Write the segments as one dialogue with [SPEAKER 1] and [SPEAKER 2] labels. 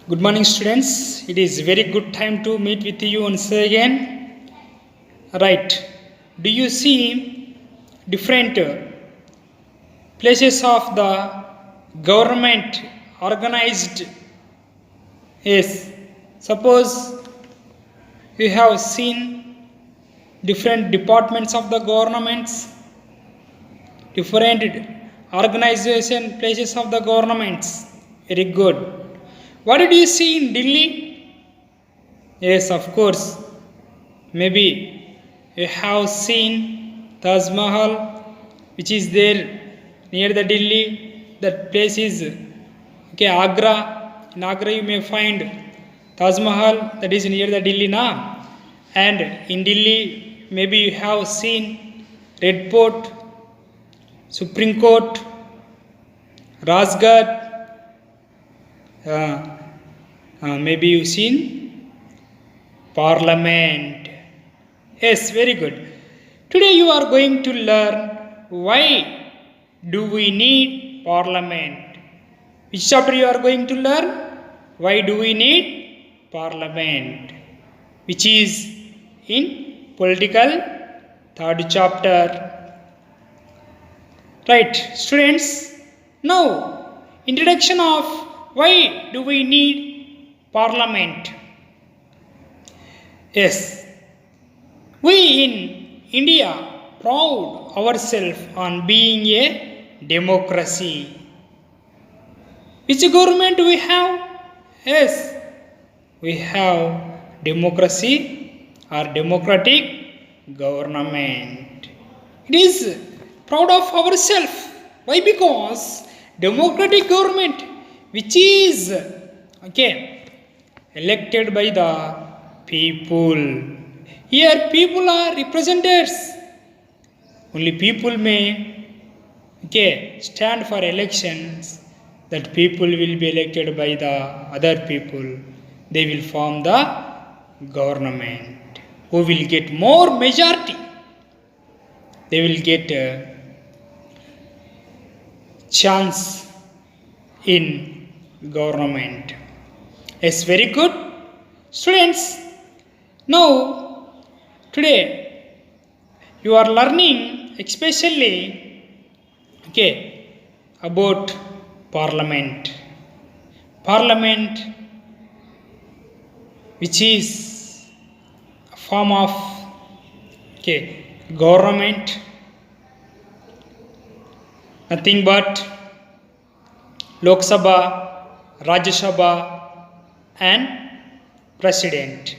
[SPEAKER 1] Good morning, students. It is very good time to meet with you once again. Right. Do you see different places of the government organized? Yes. Suppose you have seen different departments of the governments, different organization places of the governments. Very good. What did you see in Delhi? Yes, of course. Maybe you have seen Taj Mahal, which is there near the Delhi. That place is Agra. In Agra, you may find Taj Mahal, that is near the Delhi now. And in Delhi, maybe you have seen Red Fort, Supreme Court, Rajghat. Maybe you've seen Parliament. Yes, very good. Today you are going to learn why do we need Parliament. Which chapter you are going to learn? Why do we need Parliament? Which is in political third chapter. Right, students. Now, introduction of why do we need Parliament? Yes, we in India proud ourselves on being a democracy. Which government we have? Yes, we have democracy or democratic government. It is proud of ourselves. Why? Because democratic government, which is elected by the people. Here people are representatives. Only people may stand for elections. That people will be elected by the other people. They will form the government. Who will get more majority? They will get a chance in government. Yes, very good. Students, now today you are learning especially about Parliament. Parliament, which is a form of government, nothing but Lok Sabha, RAJASEKHAR and President.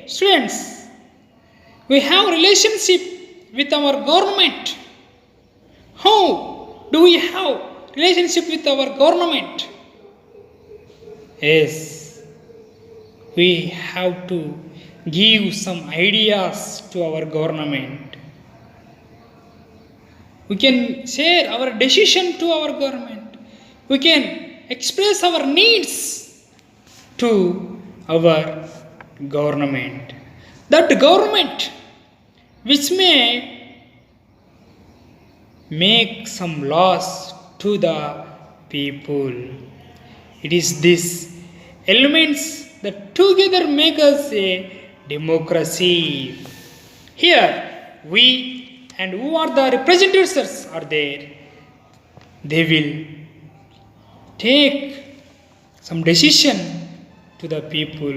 [SPEAKER 1] Students, we have relationship with our government. How do we have relationship with our government? Yes, we have to give some ideas to our government. We can share our decision to our government. We can express our needs to our government. That government which may make some laws to the people. It is these elements that together make us a democracy. Here we and who are the representatives are there. They will take some decision to the people.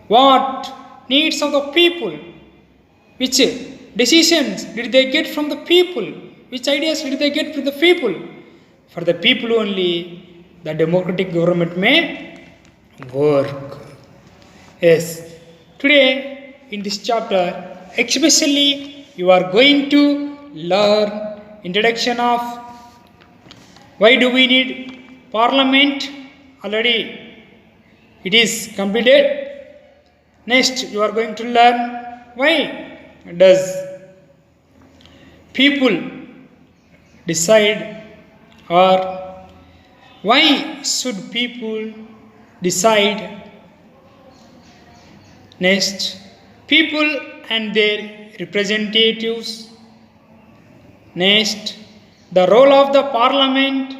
[SPEAKER 1] What needs of the people? Which decisions did they get from the people? Which ideas did they get from the people? For the people only, the democratic government may work. Yes, today in this chapter, especially you are going to learn introduction of why do we need Parliament. Already it is completed. Next you are going to learn why does people decide, or why should people decide. Next, people and their representatives. Next, the role of the Parliament.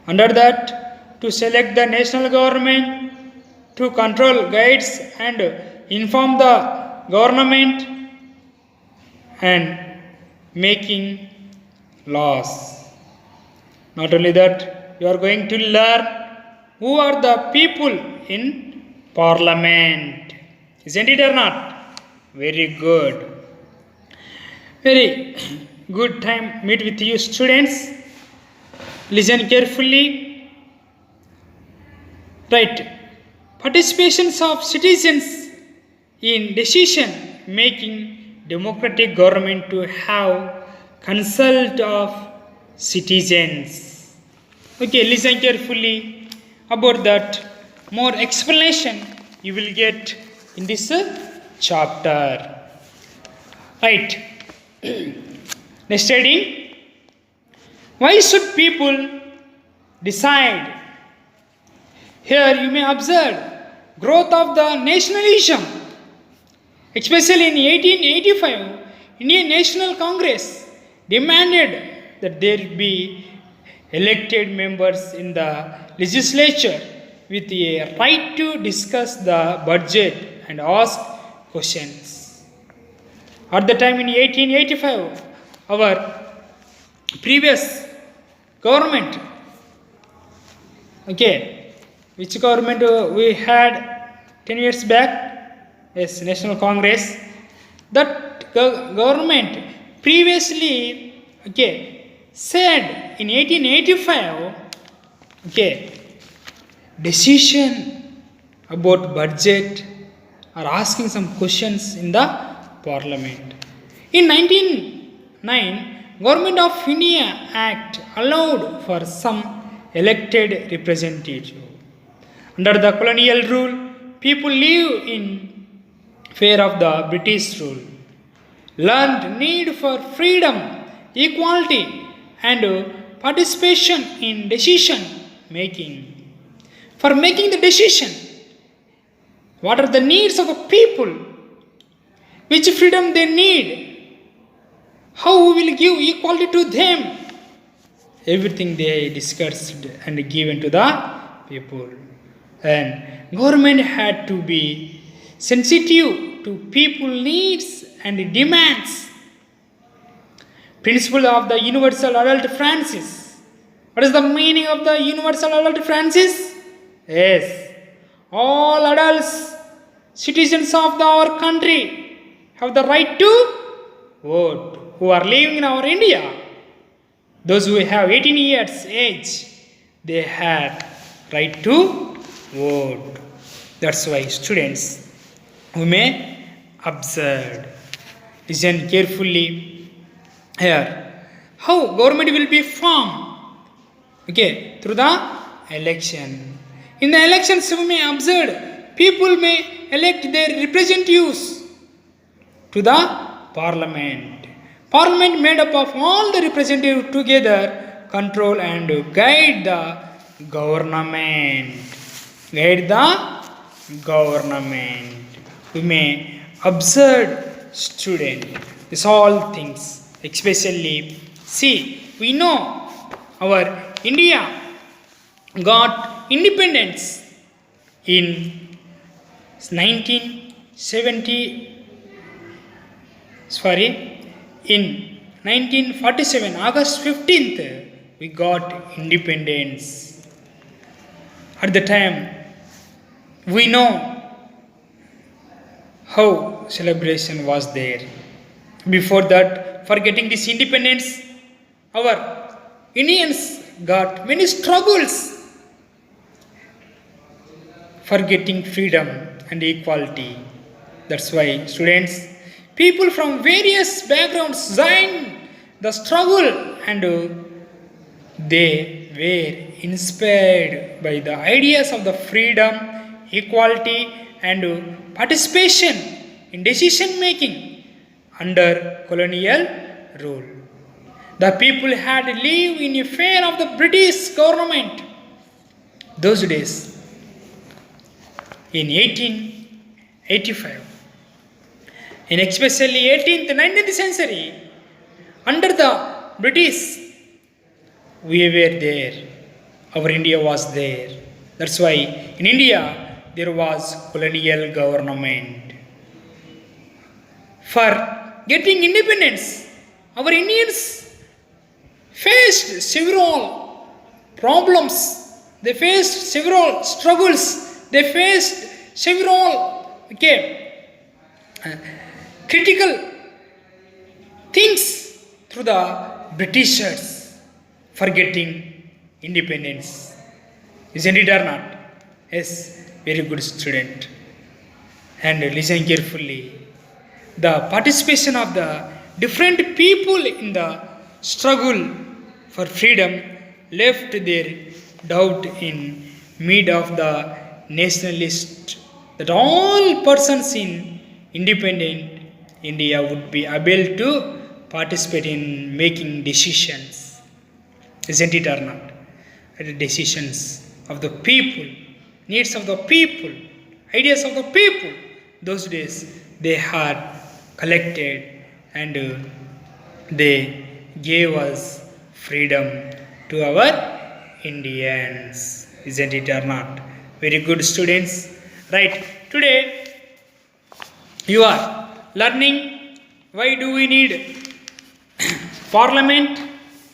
[SPEAKER 1] Under that, to select the national government, to control, guides, and inform the government, and making laws. Not only that, you are going to learn who are the people in Parliament. Isn't it or not? Very good. Very good time meet with you students. Listen carefully. Right. Participations of citizens in decision making democratic government to have consult of citizens. Okay, listen carefully about that. More explanation you will get in this chapter. Right. Next heading. Why should people decide? Here you may observe growth of the nationalism, especially in 1885. Indian National Congress demanded that there be elected members in the legislature with a right to discuss the budget and ask questions. At the time in 1885, our previous government, okay, which government we had 10 years back? Yes, National Congress. That government previously, okay, said in 1885, okay, decision about budget or asking some questions in the Parliament. In 1909, Government of India Act allowed for some elected representative. Under the colonial rule, people live in fear of the British rule. Learned need for freedom, equality, and participation in decision making. For making the decision, what are the needs of the people? Which freedom they need? How we will give equality to them? Everything they discussed and given to the people. And government had to be sensitive to people needs and demands. Principle of the universal adult Francis. What is the meaning of the universal adult Francis? Yes, all adults, citizens of our country, have the right to vote. Who are living in our India, those who have 18 years age, they had right to vote. That's why students, we may observe. Listen carefully here. How government will be formed? Okay, through the election. In the elections, we may observe people may elect their representatives to the Parliament. Parliament made up of all the representatives together control and guide the government. Guide the government. We may observe student. These all things, especially see, we know our India got independence in 1947, August 15th, we got independence. At the time, we know how celebration was there. Before that, for getting this independence, our Indians got many struggles for getting freedom and equality. That's why students, people from various backgrounds joined the struggle and they were inspired by the ideas of the freedom, equality, and participation in decision making under colonial rule. The people had lived in fear of the British government those days. In 1885, in especially 18th, 19th century, under the British, we were there. our India was there. That's why in India there was colonial government. For getting independence, our Indians faced several problems. They faced several struggles. They faced several critical things through the Britishers for getting independence. Isn't it or not? Yes, very good student. And listen carefully. The participation of the different people in the struggle for freedom left their doubt in mid of the nationalist that all persons in independent India would be able to participate in making decisions. Isn't it or not? The decisions of the people, needs of the people, ideas of the people. Those days they had collected and they gave us freedom to our Indians. Isn't it or not? Very good students. Right. Today you are learning why do we need Parliament.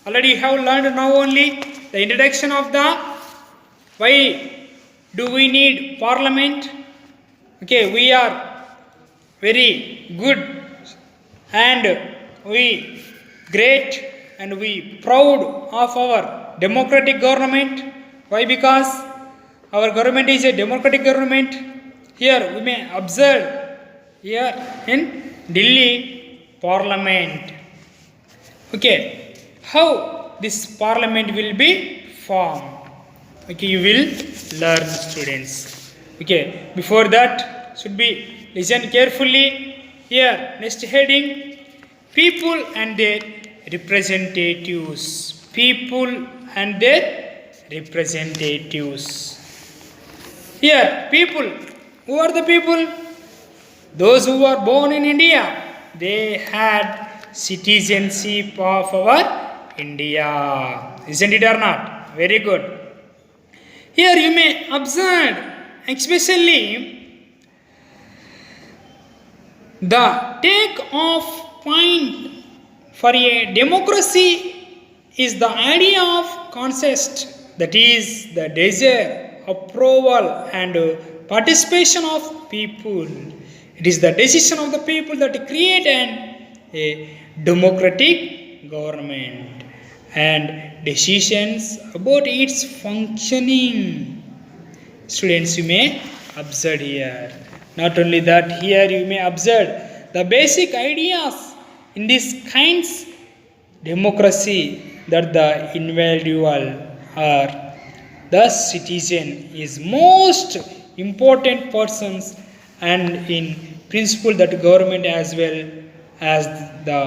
[SPEAKER 1] Already you have learned now only the introduction of the why do we need Parliament. Okay, we are very good and we great and we proud of our democratic government. Why? Because our government is a democratic government. Here we may observe here in Delhi Parliament. Okay, how this Parliament will be formed? Okay, you will learn, students. Okay, before that should be listen carefully. Here next heading, people and their representatives. People and their representatives. Here people, who are the people? Those who were born in India. They had citizenship of our India. Isn't it or not? Very good. Here you may observe especially the take off point for a democracy is the idea of consent, that is the desire, approval and participation of people. It is the decision of the people that create a democratic government and decisions about its functioning. Students, you may observe here. Not only that, here you may observe the basic ideas in this kinds democracy, that the individual or the citizen is most important persons, and in principle that government as well as the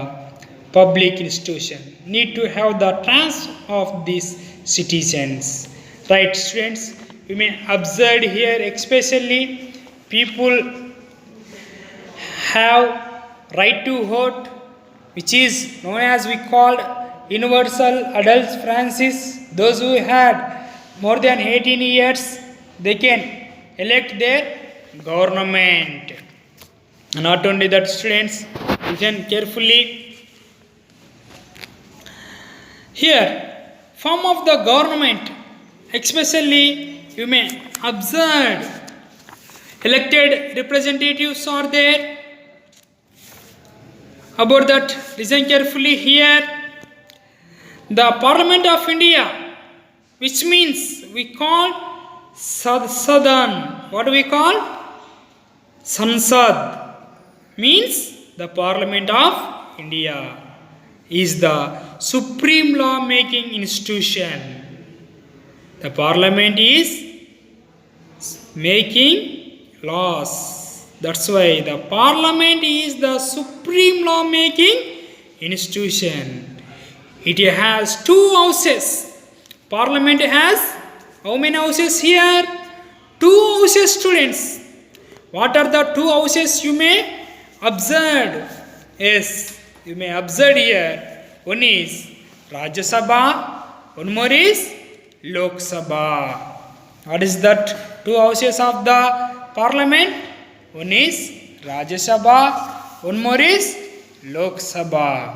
[SPEAKER 1] public institution need to have the trust of these citizens. Right, students? We may observe here especially people have right to vote, which is known as we called universal adult franchise. Those who had more than 18 years, they can elect their government. Not only that, students, listen carefully. Here, form of the government, especially you may observe elected representatives are there. About that, listen carefully here. The Parliament of India, which means we call Sadan. What do we call? Sansad means the Parliament of India is the supreme law making institution. The Parliament is making laws. That's why the Parliament is the supreme law making institution. It has two houses. Parliament has how many houses here? Two houses, students. What are the two houses you may observe? Yes, you may observe here. One is Rajya Sabha, one more is Lok Sabha. What is that? Two houses of the Parliament. One is Rajya Sabha, one more is Lok Sabha.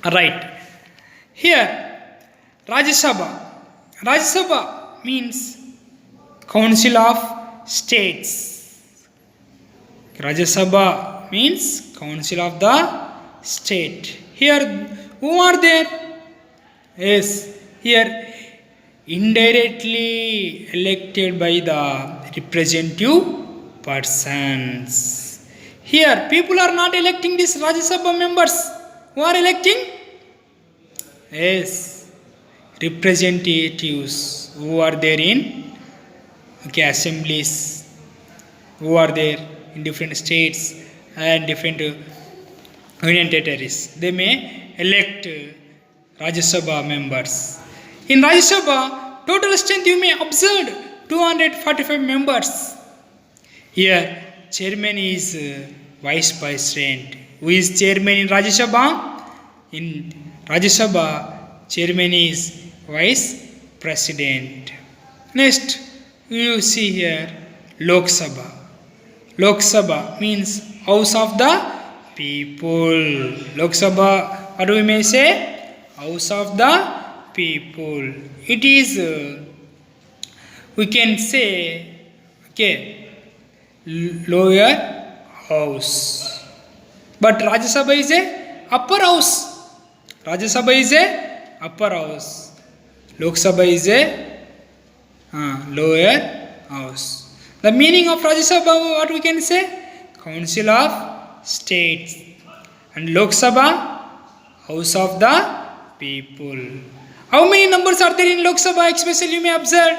[SPEAKER 1] Right. Here, Rajya Sabha. Rajya Sabha means Council of States. Rajya Sabha means Council of the State. Here, who are there? Yes, here indirectly elected by the representative persons. Here, people are not electing these Rajya Sabha members. Who are electing? Yes, representatives who are there in assemblies, who are there in different states and different union territories. They may elect Rajya Sabha members. In Rajya Sabha, total strength you may observe 245 members. Here, chairman is vice president. Who is chairman in Rajya Sabha? In Rajya Sabha, chairman is vice president. Next, you see here Lok Sabha. Lok Sabha means House of the People. Lok Sabha, what do we may say? House of the People. It is, we can say, okay, lower house. But Rajya Sabha is a upper house. Rajya Sabha is a upper house. Lok Sabha is a lower house. The meaning of Rajya Sabha, what we can say? Council of States. And Lok Sabha, House of the People. How many numbers are there in Lok Sabha? Especially you may observe.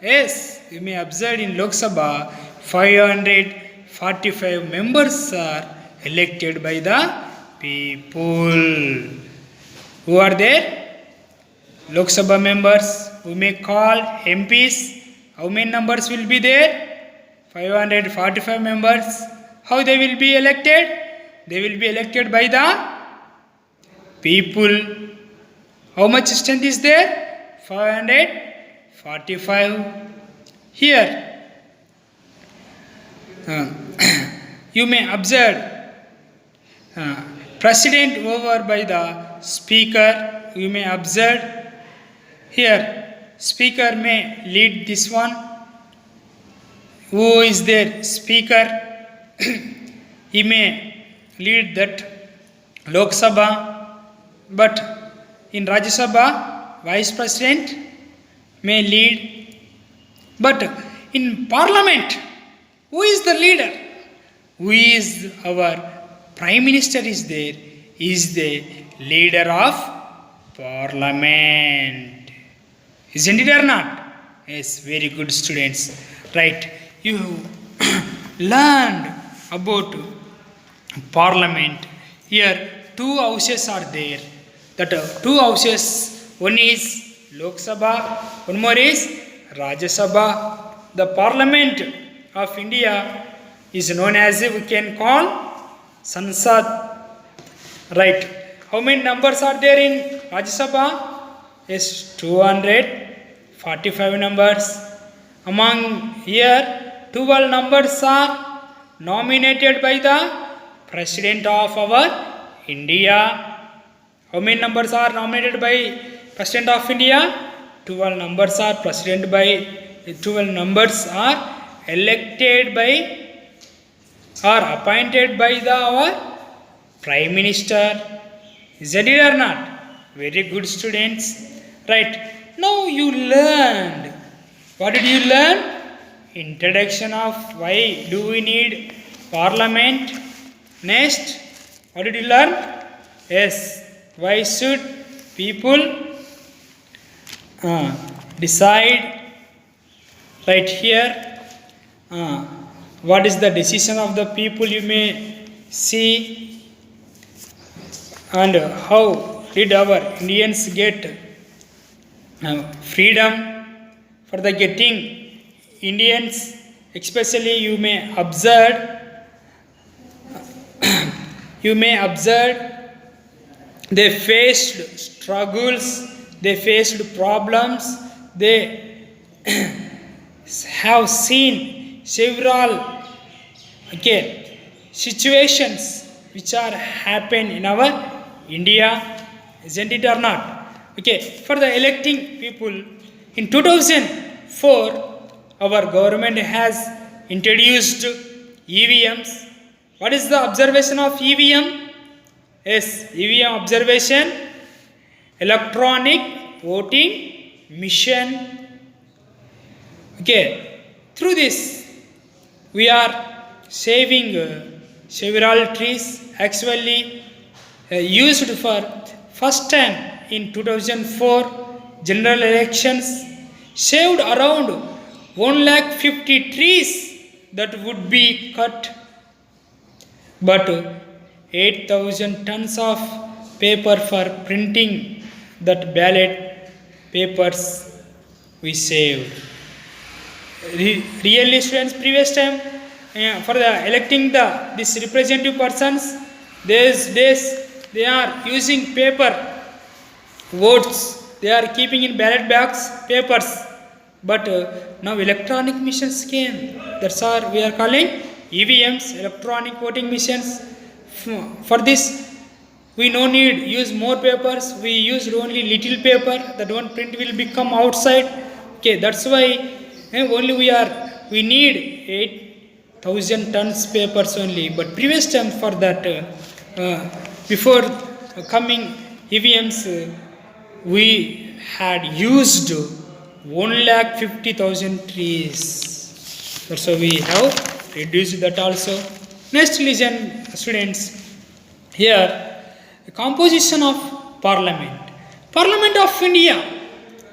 [SPEAKER 1] Yes, you may observe in Lok Sabha 545 members are elected by the people. Who are there? Lok Sabha members. We may call MPs. How many numbers will be there? 545 members. How they will be elected? They will be elected by the people. How much strength is there? 545. Here, you may observe president over by the speaker. You may observe here. Speaker may lead this one. Who is there? Speaker. He may lead that Lok Sabha. But in Rajya Sabha, Vice President may lead. But in Parliament, who is the leader? Who is our Prime Minister is there? Is the leader of Parliament. Isn't it or not? Yes, very good students. Right. You learned about Parliament. Here two houses are there. That two houses, one is Lok Sabha, one more is Rajya Sabha. The Parliament of India is known as, we can call, Sansad. Right. How many numbers are there in Rajya Sabha? Yes, 245 numbers. Among here, 12 numbers are nominated by the President of our India. How many numbers are nominated by President of India? 12 numbers are President by 12 numbers are elected by or appointed by our Prime Minister. Is that it or not? Very good students. Right. Now you learned. What did you learn? Introduction of why do we need Parliament. Next, what did you learn? Yes. Why should people decide? Right here. What is the decision of the people, you may see. And how did our Indians get freedom? For the getting Indians, especially you may observe they faced struggles, they faced problems, they have seen several situations which are happen in our India, isn't it or not? For the electing people in 2004, our government has introduced EVMs. What is the observation of EVM? Yes, EVM observation, electronic voting machine. Through this we are saving several trees. Actually used for first time in 2004 general elections, saved around 150 trees that would be cut, but 8,000 tons of paper for printing that ballot papers we saved. Really students, previous time for the electing this representative persons, these days they are using paper votes, they are keeping in ballot bags papers, but now electronic machines came. That's all we are calling EVMs, electronic voting machines. For this we no need use more papers, we used only little paper, that one print will become outside. That's why only we need 8,000 tons papers only. But previous time for that before coming EVMs we had used 150,000 trees. That's why we have reduced that also. Next listen students, here the composition of Parliament. Parliament of India,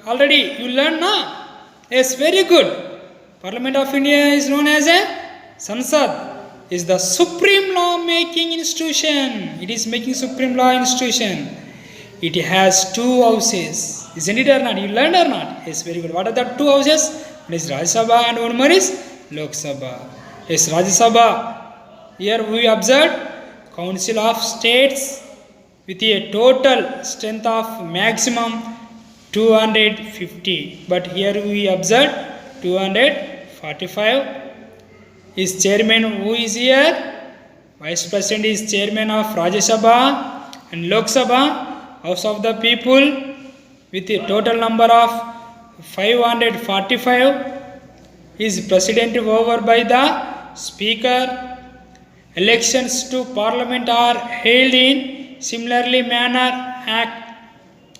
[SPEAKER 1] already you learn now. Yes, very good. Parliament of India is known as a Sansad, is the supreme law making institution. It is making supreme law institution. It has two houses, isn't it or not? You learned or not? Yes, very good. What are the two houses? One is Rajya Sabha and one more is Lok Sabha. Yes, Rajya Sabha, here we observed Council of States with a total strength of maximum 250, but here we observed 245. Is chairman who is here? Vice President is chairman of Rajya Sabha and Lok Sabha, House of the People, with a total number of 545. Is president over by the Speaker. Elections to Parliament are held in similarly manner act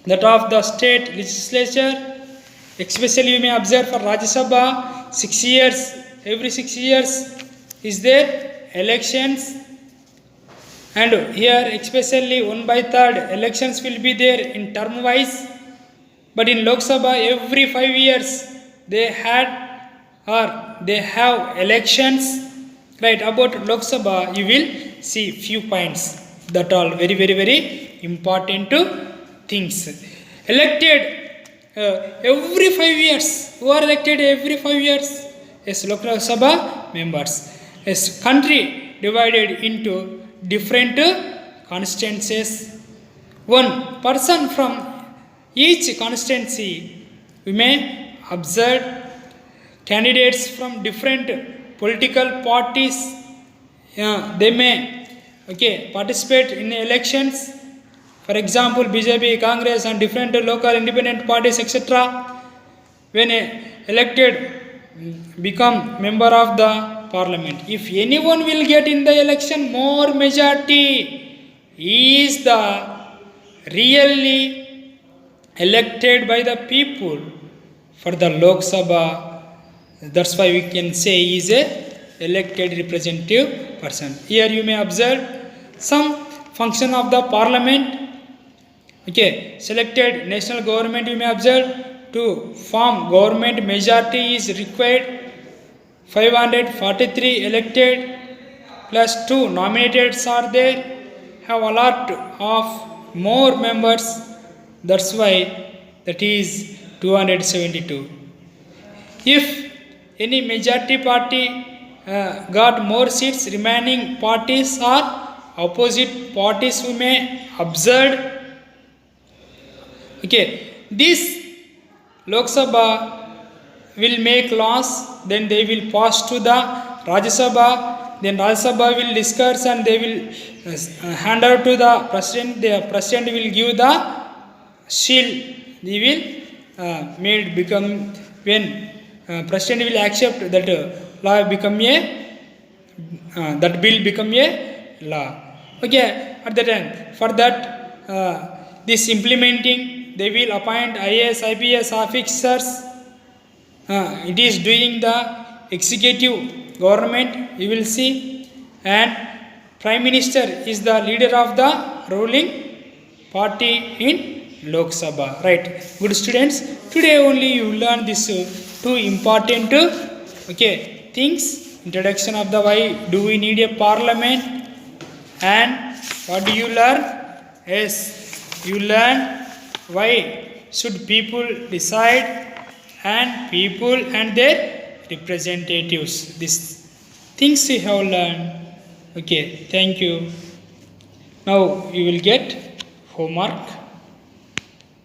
[SPEAKER 1] that of the state legislature. Especially you may observe for Rajya Sabha 6 years, every 6 years is there elections, and here especially 1/3 elections will be there in term wise. But in Lok Sabha every 5 years they have elections. Right, about Lok Sabha you will see few points that are very very very important things. Elected every 5 years. Who are elected every 5 years? Yes, Lok Sabha members. Yes, country divided into different constituencies. One person from each constituency. We may observe candidates from different political parties. They may participate in elections. For example, BJP, Congress and different local independent parties etc. When elected become member of the Parliament. If anyone will get in the election more majority, he is the really elected by the people for the Lok Sabha. That's why we can say he is a elected representative person. Here you may observe some function of the Parliament. Selected national government you may observe to form government majority is required. 543 elected plus 2 nominated are there, have a lot of more members. That's why that is 272. If any majority party got more seats, remaining parties or opposite parties we may observe. This Lok Sabha will make laws, then they will pass to the Rajya Sabha, then Rajya Sabha will discuss and they will hand out to the president. The president will give the seal. He will made become when president will accept that law become a that bill become a law. Okay, at the time for that this implementing they will appoint IAS, IPS officers. It is doing the executive government, you will see, and Prime Minister is the leader of the ruling party in Lok Sabha. Right, good students. Today only you learn this two important things. Introduction of the why do we need a parliament, and what do you learn? Yes, you learn why should people decide and people and their representatives. These things you have learned. Okay, thank you. Now you will get homework.